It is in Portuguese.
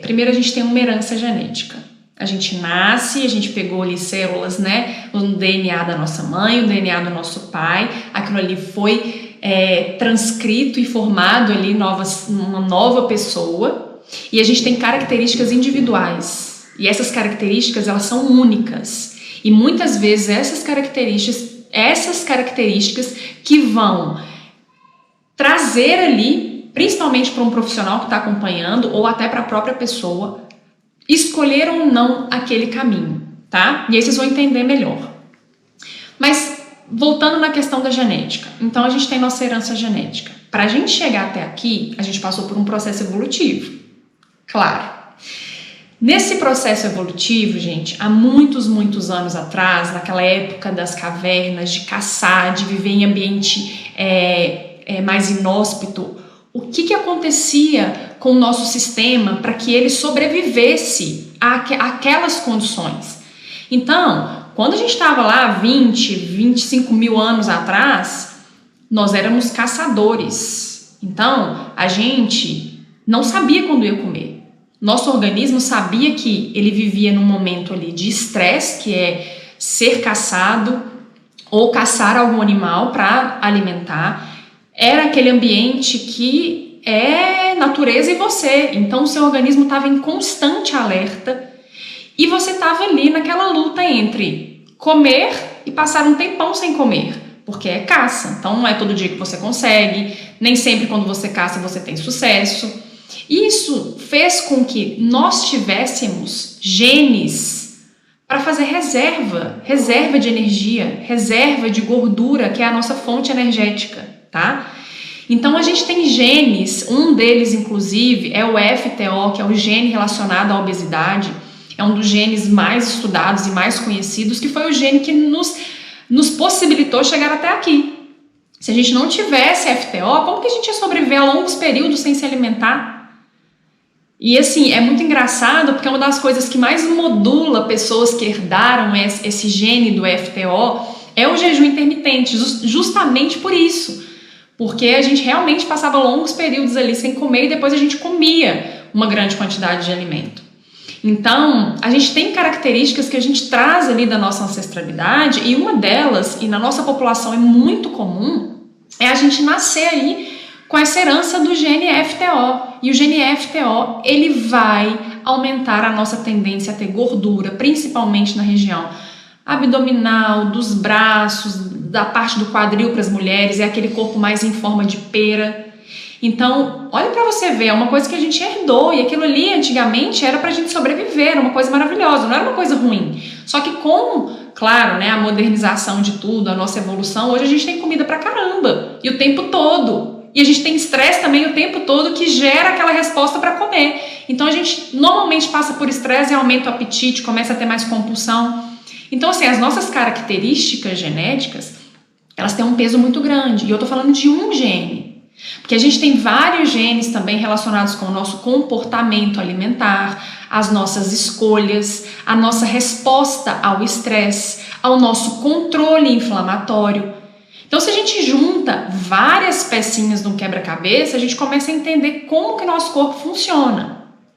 Primeiro, a gente tem uma herança genética. A gente nasce, a gente pegou ali células, né, no DNA da nossa mãe, o DNA do nosso pai, aquilo ali foi transcrito e formado ali uma nova pessoa, e a gente tem características individuais, e essas características, elas são únicas, e muitas vezes essas características que vão trazer ali, principalmente para um profissional que está acompanhando, ou até para a própria pessoa, escolher ou não aquele caminho, tá? E aí vocês vão entender melhor. Mas, voltando na questão da genética. Então, a gente tem nossa herança genética. Para a gente chegar até aqui, a gente passou por um processo evolutivo. Claro. Nesse processo evolutivo, gente, há muitos anos atrás, naquela época das cavernas, de caçar, de viver em ambiente mais inóspito, o que acontecia com o nosso sistema para que ele sobrevivesse àquelas condições? Então, quando a gente estava lá 25 mil anos atrás, nós éramos caçadores. Então, a gente não sabia quando ia comer. Nosso organismo sabia que ele vivia num momento ali de estresse, que é ser caçado ou caçar algum animal para alimentar. Era aquele ambiente que é natureza e você. Então, o seu organismo estava em constante alerta e você estava ali naquela luta entre comer e passar um tempão sem comer, porque é caça. Então, não é todo dia que você consegue, nem sempre quando você caça você tem sucesso. Isso fez com que nós tivéssemos genes para fazer reserva de energia, reserva de gordura, que é a nossa fonte energética. Tá? Então a gente tem genes, um deles inclusive é o FTO, que é o gene relacionado à obesidade, é um dos genes mais estudados e mais conhecidos, que foi o gene que nos possibilitou chegar até aqui. Se a gente não tivesse FTO, como que a gente ia sobreviver a longos períodos sem se alimentar? E assim, é muito engraçado porque uma das coisas que mais modula pessoas que herdaram esse gene do FTO é o jejum intermitente, justamente por isso. Porque a gente realmente passava longos períodos ali sem comer e depois a gente comia uma grande quantidade de alimento. Então, a gente tem características que a gente traz ali da nossa ancestralidade e uma delas, e na nossa população é muito comum, é a gente nascer aí com essa herança do gene FTO. E o gene FTO, ele vai aumentar a nossa tendência a ter gordura, principalmente na região abdominal, dos braços, da parte do quadril para as mulheres, é aquele corpo mais em forma de pera. Então, olha para você ver, é uma coisa que a gente herdou, e aquilo ali antigamente era pra gente sobreviver, era uma coisa maravilhosa, não era uma coisa ruim. Só que com, claro, né, a modernização de tudo, a nossa evolução, hoje a gente tem comida pra caramba, e o tempo todo. E a gente tem estresse também o tempo todo que gera aquela resposta para comer. Então a gente normalmente passa por estresse e aumenta o apetite, começa a ter mais compulsão. Então assim, as nossas características genéticas, elas têm um peso muito grande. E eu tô falando de um gene. Porque a gente tem vários genes também relacionados com o nosso comportamento alimentar, as nossas escolhas, a nossa resposta ao estresse, ao nosso controle inflamatório. Então, se a gente junta várias pecinhas num quebra-cabeça, a gente começa a entender como que nosso corpo funciona.